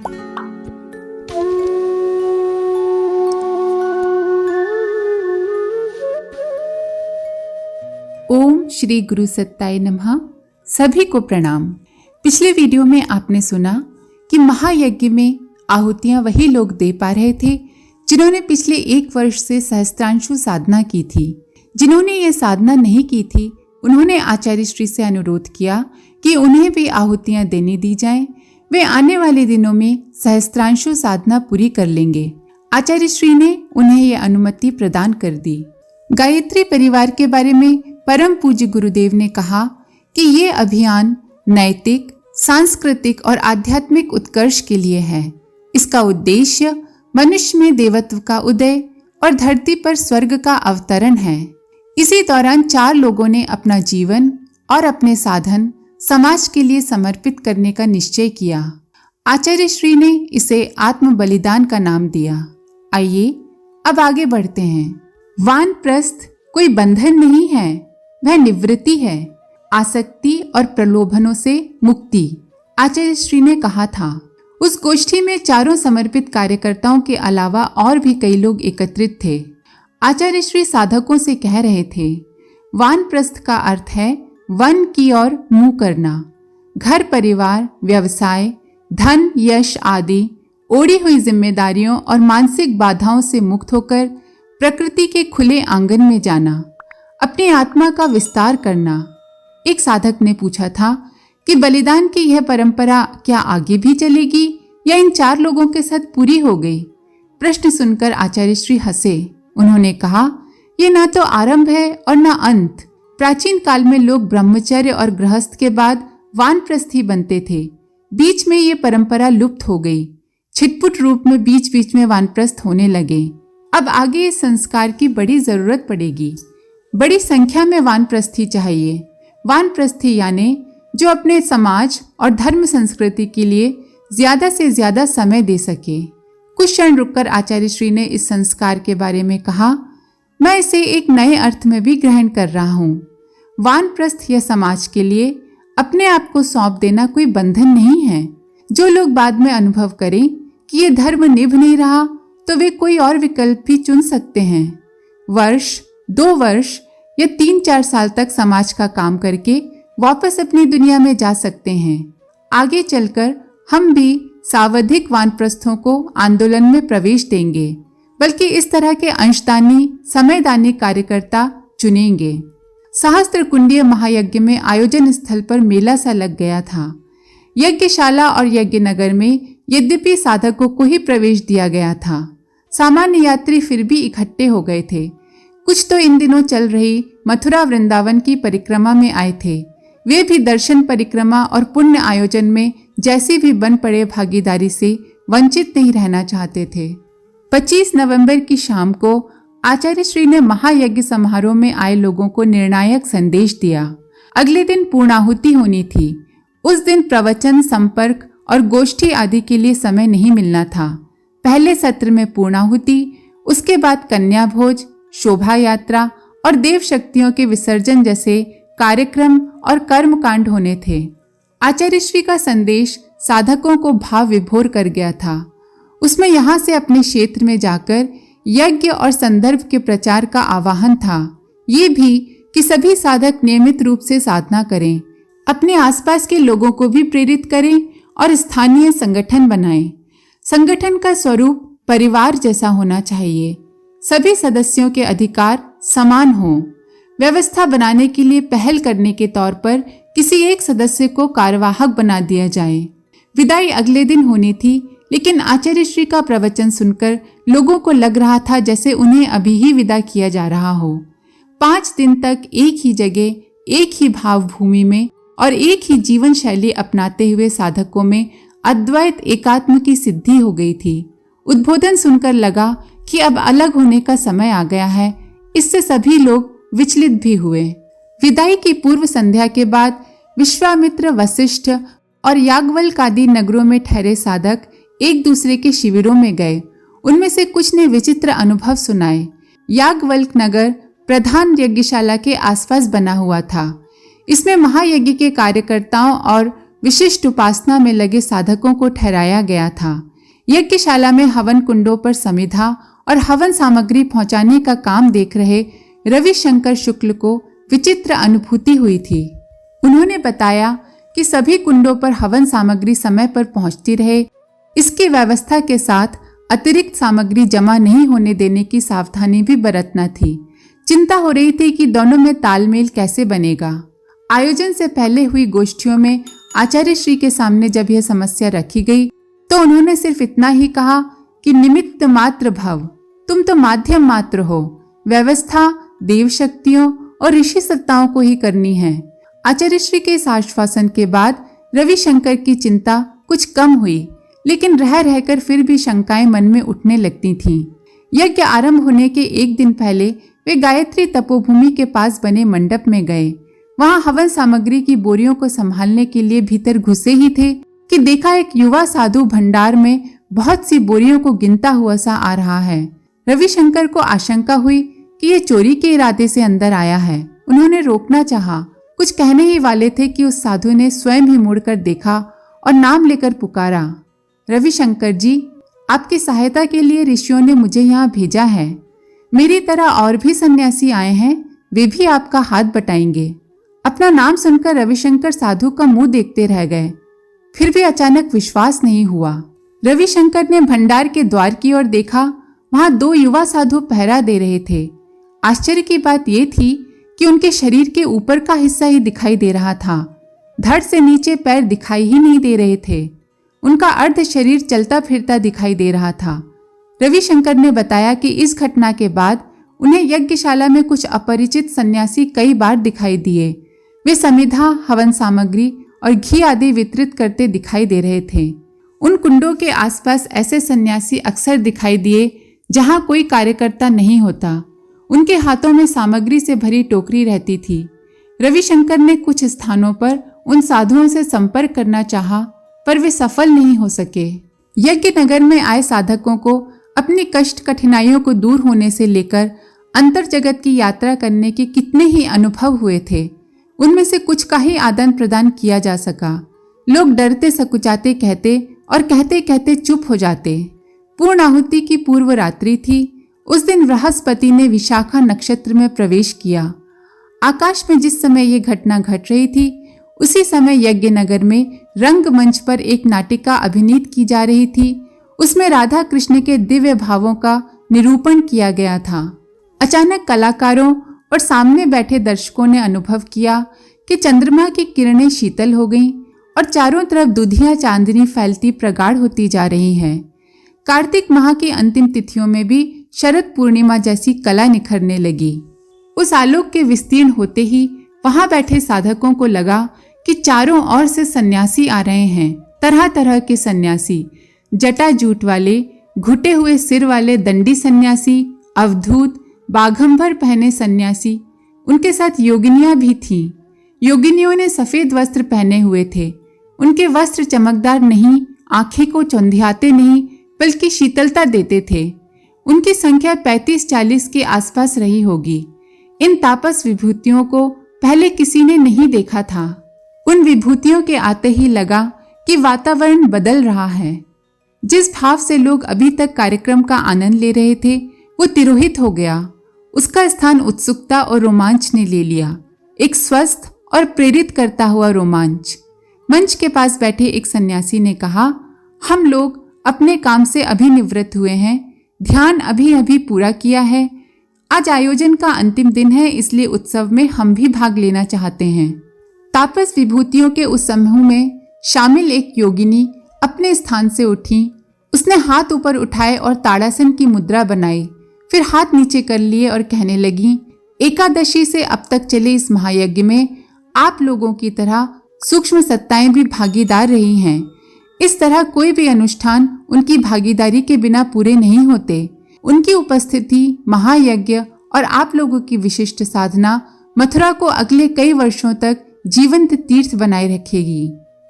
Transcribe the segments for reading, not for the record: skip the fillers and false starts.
ओम श्री गुरु सत्ताय नमः। सभी को प्रणाम। पिछले वीडियो में आपने सुना कि महायज्ञ में आहुतियां वही लोग दे पा रहे थे जिन्होंने पिछले 1 वर्ष से सहस्त्रांशु साधना की थी। जिन्होंने ये साधना नहीं की थी उन्होंने आचार्य श्री से अनुरोध किया कि उन्हें भी आहुतियां देने दी जाएं। वे आने वाले दिनों में सहस्त्रांशु साधना पूरी कर लेंगे। आचार्य श्री ने उन्हें यह अनुमति प्रदान कर दी। गायत्री परिवार के बारे में परम पूज्य गुरुदेव ने कहा कि ये अभियान नैतिक, सांस्कृतिक और आध्यात्मिक उत्कर्ष के लिए है। इसका उद्देश्य मनुष्य में देवत्व का उदय और धरती पर स्वर्ग का अवतरण है। इसी दौरान 4 लोगों ने अपना जीवन और अपने साधन समाज के लिए समर्पित करने का निश्चय किया। आचार्य श्री ने इसे आत्म बलिदान का नाम दिया। आइए अब आगे बढ़ते हैं। वानप्रस्थ कोई बंधन नहीं है, वह निवृत्ति है, आसक्ति और प्रलोभनों से मुक्ति। आचार्य श्री ने कहा था। उस गोष्ठी में 4 समर्पित कार्यकर्ताओं के अलावा और भी कई लोग एकत्रित थे। आचार्य श्री साधकों से कह रहे थे, वानप्रस्थ का अर्थ है वन की ओर मुंह करना। घर परिवार, व्यवसाय, धन, यश आदि ओढ़ी हुई जिम्मेदारियों और मानसिक बाधाओं से मुक्त होकर प्रकृति के खुले आंगन में जाना, अपनी आत्मा का विस्तार करना। एक साधक ने पूछा था कि बलिदान की यह परंपरा क्या आगे भी चलेगी या इन 4 लोगों के साथ पूरी हो गई? प्रश्न सुनकर आचार्य श्री हंसे। उन्होंने कहा, ये ना तो आरंभ है और ना अंत। प्राचीन काल में लोग ब्रह्मचर्य और गृहस्थ के बाद वानप्रस्थी बनते थे। बीच में ये परंपरा लुप्त हो गई। छिटपुट रूप में बीच बीच में वानप्रस्थ होने लगे। अब आगे इस संस्कार की बड़ी जरूरत पड़ेगी। बड़ी संख्या में वानप्रस्थी चाहिए। वानप्रस्थी यानी जो अपने समाज और धर्म संस्कृति के लिए ज्यादा से ज्यादा समय दे सके। कुछ क्षण रुककर आचार्य श्री ने इस संस्कार के बारे में कहा, मैं इसे एक नए अर्थ में भी ग्रहण कर रहा हूँ। वानप्रस्थ या समाज के लिए अपने आप को सौंप देना कोई बंधन नहीं है। जो लोग बाद में अनुभव करें कि ये धर्म निभ नहीं रहा तो वे कोई और विकल्प भी चुन सकते हैं। वर्ष, 2 वर्ष या 3-4 साल तक समाज का काम करके वापस अपनी दुनिया में जा सकते हैं। आगे चलकर हम भी सावधिक वानप्रस्थों को आंदोलन में प्रवेश देंगे, बल्कि इस तरह के अंशदानी, समयदानी कार्यकर्ता चुनेंगे। सहस्त्रकुंडीय महायज्ञ में आयोजन स्थल पर मेला सा लग गया था। यज्ञशाला और यज्ञ नगर में यद्यपि साधकों को ही प्रवेश दिया गया था, सामान्य यात्री फिर भी इकट्ठे हो गए थे। कुछ तो इन दिनों चल रही मथुरा वृंदावन की परिक्रमा में आए थे। वे भी दर्शन परिक्रमा और पुण्य आयोजन में जैसी भी बन पड़े भागीदारी से वंचित नहीं रहना चाहते थे। 25 नवंबर की शाम को आचार्य श्री ने महायज्ञ समारोह में आए लोगों को निर्णायक संदेश दिया। अगले दिन पूर्णाहुति होनी थी। उस दिन प्रवचन, संपर्क और गोष्ठी आदि के लिए समय नहीं मिलना था। पहले सत्र में पूर्णाहुति, उसके बाद कन्या भोज, शोभा यात्रा और देव शक्तियों के विसर्जन जैसे कार्यक्रम और कर्म कांड होने थे। आचार्य श्री का संदेश साधकों को भाव विभोर कर गया था। उसमें यहाँ से अपने क्षेत्र में जाकर यज्ञ और संदर्भ के प्रचार का आह्वान था। ये भी कि सभी साधक नियमित रूप से साधना करें, अपने आसपास के लोगों को भी प्रेरित करें और स्थानीय संगठन बनाएं। संगठन का स्वरूप परिवार जैसा होना चाहिए। सभी सदस्यों के अधिकार समान हों। व्यवस्था बनाने के लिए पहल करने के तौर पर किसी एक सदस्य को कार्यवाहक बना दिया जाए। विदाई अगले दिन होनी थी, लेकिन आचार्य श्री का प्रवचन सुनकर लोगों को लग रहा था जैसे उन्हें अभी ही विदा किया जा रहा हो। 5 दिन तक एक ही जगह, एक ही भाव भूमि में और एक ही जीवन शैली अपनाते हुए साधकों में अद्वैत एकात्म की सिद्धि हो गई थी। उद्बोधन सुनकर लगा कि अब अलग होने का समय आ गया है। इससे सभी लोग विचलित भी हुए। विदाई की पूर्व संध्या के बाद विश्वामित्र, वशिष्ठ और याज्ञवल्क्य आदि नगरों में ठहरे साधक एक दूसरे के शिविरों में गए। उनमें से कुछ ने विचित्र अनुभव सुनाए। याज्ञवल्क्य नगर प्रधान यज्ञशाला के आसपास बना हुआ था। इसमें महायज्ञ के कार्यकर्ताओं और विशिष्ट उपासना में लगे साधकों को ठहराया गया था। यज्ञशाला में हवन कुंडों पर समिधा और हवन सामग्री पहुंचाने का काम देख रहे रविशंकर शुक्ल को विचित्र अनुभूति हुई थी। उन्होंने बताया कि सभी कुंडों पर हवन सामग्री समय पर पहुंचती रहे, इसकी व्यवस्था के साथ अतिरिक्त सामग्री जमा नहीं होने देने की सावधानी भी बरतना थी। चिंता हो रही थी कि दोनों में तालमेल कैसे बनेगा। आयोजन से पहले हुई गोष्ठियों में आचार्य श्री के सामने जब यह समस्या रखी गई तो उन्होंने सिर्फ इतना ही कहा कि निमित्त मात्र भव, तुम तो माध्यम मात्र हो, व्यवस्था देव शक्तियों और ऋषि सत्ताओं को ही करनी है। आचार्य श्री के इस आश्वासन के बाद रविशंकर की चिंता कुछ कम हुई, लेकिन रह रहकर फिर भी शंकाएं मन में उठने लगती थीं। यज्ञ आरंभ होने के एक दिन पहले वे गायत्री तपोभूमि के पास बने मंडप में गए। वहां हवन सामग्री की बोरियों को संभालने के लिए भीतर घुसे ही थे कि देखा एक युवा साधु भंडार में बहुत सी बोरियों को गिनता हुआ सा आ रहा है। रविशंकर को आशंका हुई कि ये चोरी के इरादे से अंदर आया है। उन्होंने रोकना चाहा, कुछ कहने ही वाले थे कि उस साधु ने स्वयं ही मुड़कर देखा और नाम लेकर पुकारा, रविशंकर जी, आपकी सहायता के लिए ऋषियों ने मुझे यहाँ भेजा है। मेरी तरह और भी सन्यासी आए हैं, वे भी आपका हाथ बटाएंगे। अपना नाम सुनकर रविशंकर साधु का मुंह देखते रह गए, फिर भी अचानक विश्वास नहीं हुआ। रविशंकर ने भंडार के द्वार की ओर देखा, वहां दो युवा साधु पहरा दे रहे थे। आश्चर्य की बात यह थी कि उनके शरीर के ऊपर का हिस्सा ही दिखाई दे रहा था, धड़ से नीचे पैर दिखाई ही नहीं दे रहे थे। उनका अर्ध शरीर चलता फिरता दिखाई दे रहा था। रविशंकर ने बताया कि इस घटना के बाद उन्हें यज्ञशाला में कुछ अपरिचित सन्यासी कई बार दिखाई दिए। वे समिधा, हवन सामग्री और घी आदि वितरित करते दिखाई दे रहे थे। उन कुंडों के आसपास ऐसे सन्यासी अक्सर दिखाई दिए जहां कोई कार्यकर्ता नहीं होता। उनके हाथों में सामग्री से भरी टोकरी रहती थी। रविशंकर ने कुछ स्थानों पर उन साधुओं से संपर्क करना चाहा, पर वे सफल नहीं हो सके। यज्ञ नगर में आए साधकों को अपनी कष्ट कठिनाइयों को दूर होने से लेकर अंतर जगत की यात्रा करने के कितने ही अनुभव हुए थे। उनमें से कुछ का ही आदान प्रदान किया जा सका। लोग डरते सकुचाते कहते और कहते कहते चुप हो जाते। पूर्ण आहुति की पूर्व रात्रि थी। उस दिन बृहस्पति ने विशाखा नक्षत्र में प्रवेश किया। आकाश में जिस समय ये घटना घट रही थी, उसी समय यज्ञ नगर में रंगमंच पर एक नाटिका अभिनीत की जा रही थी। उसमें राधा कृष्ण के दिव्य भावों का निरूपण किया गया था। अचानक कलाकारों और सामने बैठे दर्शकों ने अनुभव किया कि चंद्रमा की किरणें शीतल हो गईं और चारों तरफ दुधिया चांदनी फैलती प्रगाढ़ होती जा रही है। कार्तिक माह की अंतिम तिथियों में भी शरद पूर्णिमा जैसी कला निखरने लगी। उस आलोक के विस्तीर्ण होते ही वहां बैठे साधकों को लगा कि चारों ओर से सन्यासी आ रहे हैं। तरह तरह के सन्यासी, जटा जूट वाले, घुटे हुए सिर वाले दंडी सन्यासी, अवधूत, बाघंबर पहने सन्यासी। उनके साथ योगिनियां भी थीं। योगिनियों ने सफेद वस्त्र पहने हुए थे। उनके वस्त्र चमकदार नहीं, आंखें को चौंधियाते नहीं, बल्कि शीतलता देते थे। उनकी संख्या 35-40 के आसपास रही होगी। इन तापस विभूतियों को पहले किसी ने नहीं देखा था। उन विभूतियों के आते ही लगा कि वातावरण बदल रहा है। जिस भाव से लोग अभी तक कार्यक्रम का आनंद ले रहे थे, वो तिरोहित हो गया। उसका स्थान उत्सुकता और रोमांच ने ले लिया, एक स्वस्थ और प्रेरित करता हुआ रोमांच। मंच के पास बैठे एक सन्यासी ने कहा, हम लोग अपने काम से अभी निवृत्त हुए हैं, ध्यान अभी अभी पूरा किया है। आज आयोजन का अंतिम दिन है, इसलिए उत्सव में हम भी भाग लेना चाहते हैं। तापस विभूतियों के उस समूह में शामिल एक योगिनी अपने स्थान से उठी। उसने हाथ ऊपर उठाए और ताड़ासन की मुद्रा बनाई, फिर हाथ नीचे कर लिए और कहने लगी, एकादशी से अब तक चले इस महायज्ञ में आप लोगों की तरह सूक्ष्म सत्ताएं भी भागीदार रही हैं। इस तरह कोई भी अनुष्ठान उनकी भागीदारी के बिना पूरे नहीं होते। उनकी उपस्थिति, महायज्ञ और आप लोगों की विशिष्ट साधना मथुरा को अगले कई वर्षों तक जीवंत तीर्थ बनाए रखेगी।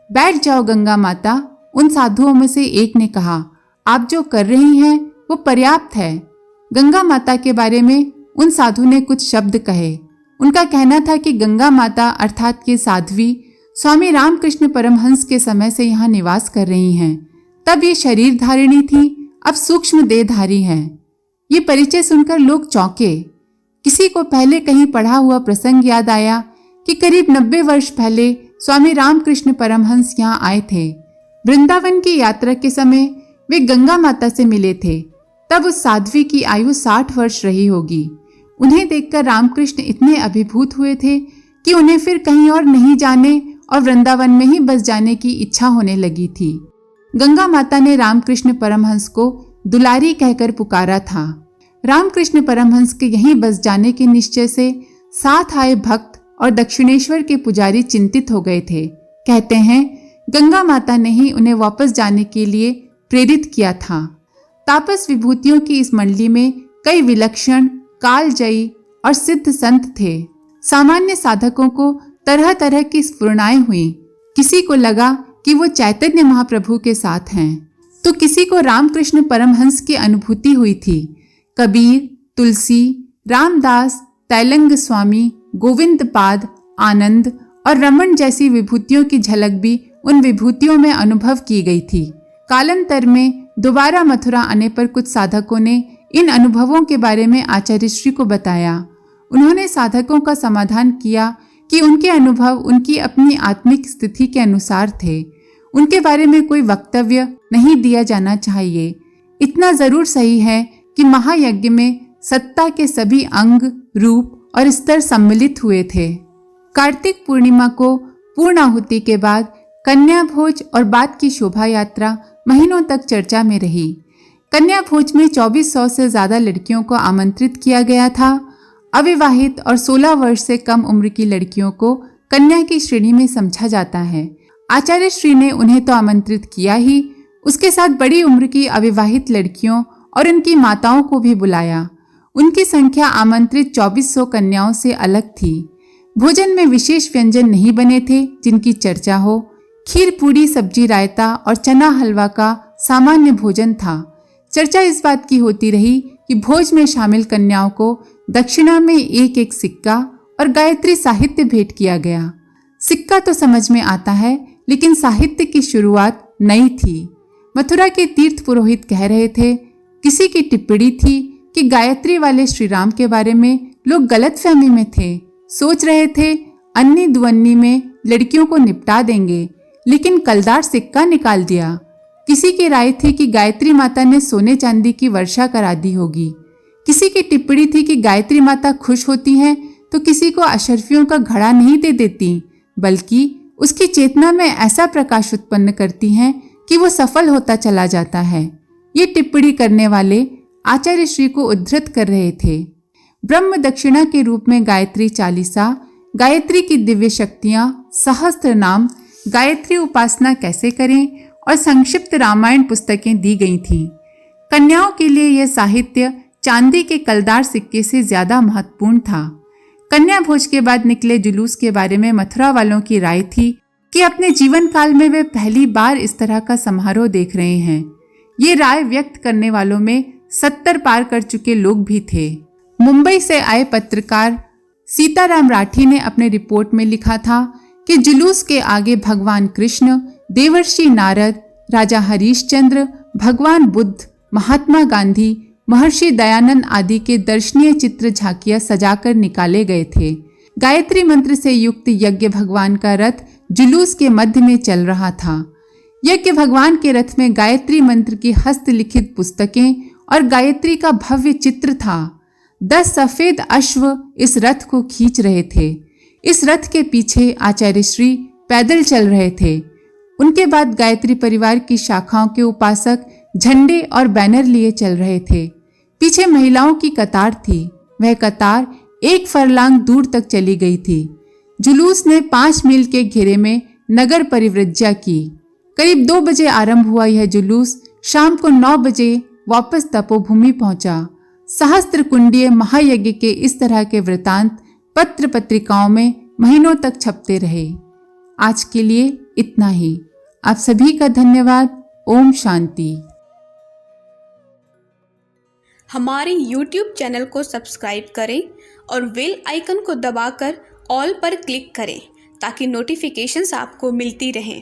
बैठ जाओ गंगा माता, उन साधुओं में से एक ने कहा। आप जो कर रही हैं वो पर्याप्त है। गंगा माता के बारे में उन साधु ने कुछ शब्द कहे। उनका कहना था कि गंगा माता अर्थात ये साध्वी स्वामी रामकृष्ण परमहंस के समय से यहाँ निवास कर रही हैं। तब ये शरीर धारिणी थी, अब सूक्ष्म देहधारी है। ये परिचय सुनकर लोग चौंके। किसी को पहले कहीं पढ़ा हुआ प्रसंग याद आया कि करीब 90 वर्ष पहले स्वामी रामकृष्ण परमहंस यहाँ आए थे। वृंदावन की यात्रा के समय वे गंगा माता से मिले थे। तब उस साध्वी की आयु 60 वर्ष रही होगी। उन्हें देखकर रामकृष्ण इतने अभिभूत हुए थे कि उन्हें फिर कहीं और नहीं जाने और वृंदावन में ही बस जाने की इच्छा होने लगी थी। गंगा माता ने रामकृष्ण परमहंस को दुलारी कहकर पुकारा था। रामकृष्ण परमहंस के यहीं बस जाने के निश्चय से साथ आए भक्त और दक्षिणेश्वर के पुजारी चिंतित हो गए थे। कहते हैं गंगा माता ने ही उन्हें वापस जाने के लिए प्रेरित किया था। तापस विभूतियों की इस मंडली में कई विलक्षण, कालजयी और सिद्ध संत थे। सामान्य साधकों को तरह तरह की स्फुरणाएं हुई। किसी को लगा कि वो चैतन्य महाप्रभु के साथ हैं, तो किसी को रामकृष्ण परमहंस की अनुभूति हुई थी। कबीर, तुलसी, रामदास, तैलंग स्वामी, गोविंद पाद, आनंद और रमन जैसी विभूतियों की झलक भी उन विभूतियों में अनुभव की गई थी। कालांतर में दोबारा मथुरा आने पर कुछ साधकों ने इन अनुभवों के बारे में आचार्य श्री को बताया। उन्होंने साधकों का समाधान किया कि उनके अनुभव उनकी अपनी आत्मिक स्थिति के अनुसार थे। उनके बारे में कोई वक्तव्य नहीं दिया जाना चाहिए। इतना जरूर सही है कि महायज्ञ में सत्ता के सभी अंग, रूप और स्तर सम्मिलित हुए थे। कार्तिक पूर्णिमा को पूर्णाहुति के बाद कन्या भोज और बाद की शोभा यात्रा महीनों तक चर्चा में रही। कन्या भोज में 2400 से ज्यादा लड़कियों को आमंत्रित किया गया था। अविवाहित और 16 वर्ष से कम उम्र की लड़कियों को कन्या की श्रेणी में समझा जाता है। आचार्य श्री ने उन्हें तो आमंत्रित किया ही, उसके साथ बड़ी उम्र की अविवाहित लड़कियों और उनकी माताओं को भी बुलाया। उनकी संख्या आमंत्रित 2400 कन्याओं से अलग थी। भोजन में विशेष व्यंजन नहीं बने थे जिनकी चर्चा हो। खीर, पूड़ी, सब्जी, रायता और चना हलवा का सामान्य भोजन था। चर्चा इस बात की होती रही कि भोज में शामिल कन्याओं को दक्षिणा में एक एक सिक्का और गायत्री साहित्य भेंट किया गया। सिक्का तो समझ में आता है, लेकिन साहित्य की शुरुआत नई थी। मथुरा के तीर्थ पुरोहित कह रहे थे, किसी की टिप्पणी थी कि गायत्री वाले श्री राम के बारे में लोग गलतफहमी में थे। सोच रहे थे अन्नी दुअन्नी में लड़कियों को निपटा देंगे, लेकिन कलदार सिक्का निकाल दिया। किसी की राय थी कि गायत्री माता ने सोने चांदी की वर्षा करा दी होगी। किसी की टिप्पणी थी कि गायत्री माता खुश होती हैं तो किसी को अशर्फियों का घड़ा नहीं दे देती, बल्कि उसकी चेतना में ऐसा प्रकाश उत्पन्न करती हैं कि वो सफल होता चला जाता है। ये टिप्पणी करने वाले आचार्य श्री को उद्धृत कर रहे थे। ब्रह्म दक्षिणा के रूप में गायत्री चालीसा, गायत्री की दिव्य शक्तियां, सहस्त्र नाम, गायत्री उपासना कैसे करें और संक्षिप्त रामायण पुस्तकें दी गई थीं। कन्याओं के लिए यह साहित्य चांदी के कलदार सिक्के से ज्यादा महत्वपूर्ण था। कन्या भोज के बाद निकले जुलूस के बारे में मथुरा वालों की राय थी कि अपने जीवन काल में वे पहली बार इस तरह का समारोह देख रहे हैं। ये राय व्यक्त करने वालों में 70 पार कर चुके लोग भी थे। मुंबई से आए पत्रकार सीताराम राठी ने अपने रिपोर्ट में लिखा था कि जुलूस के आगे भगवान कृष्ण, देवर्षि नारद, राजा हरिश्चंद्र, भगवान बुद्ध, महात्मा गांधी, महर्षि दयानंद आदि के दर्शनीय चित्र झांकियां सजाकर निकाले गए थे। गायत्री मंत्र से युक्त यज्ञ भगवान का रथ जुलूस के मध्य में चल रहा था। यज्ञ भगवान के रथ में गायत्री मंत्र की हस्तलिखित पुस्तकें और गायत्री का भव्य चित्र था। 10 सफेद अश्व इस रथ को खींच रहे थे। इस रथ के पीछे आचार्य श्री पैदल चल रहे थे। उनके बाद गायत्री परिवार की शाखाओं के उपासक झंडे और बैनर लिए चल रहे थे। पीछे महिलाओं की कतार थी। वह कतार 1 फरलांग दूर तक चली गई थी। जुलूस ने 5 मील के घेरे में नगर परिव्रज्या की। करीब 2 बजे आरंभ हुआ यह जुलूस शाम को 9 बजे वापस तपोभूमि पहुंचा। सहस्त्र कुंडीय महायज्ञ के इस तरह के वृतांत पत्र पत्रिकाओं में महीनों तक छपते रहे। आज के लिए इतना ही। आप सभी का धन्यवाद। ओम शांति। हमारे YouTube चैनल को सब्सक्राइब करें और बेल आइकन को दबाकर ऑल पर क्लिक करें ताकि नोटिफिकेशंस आपको मिलती रहें।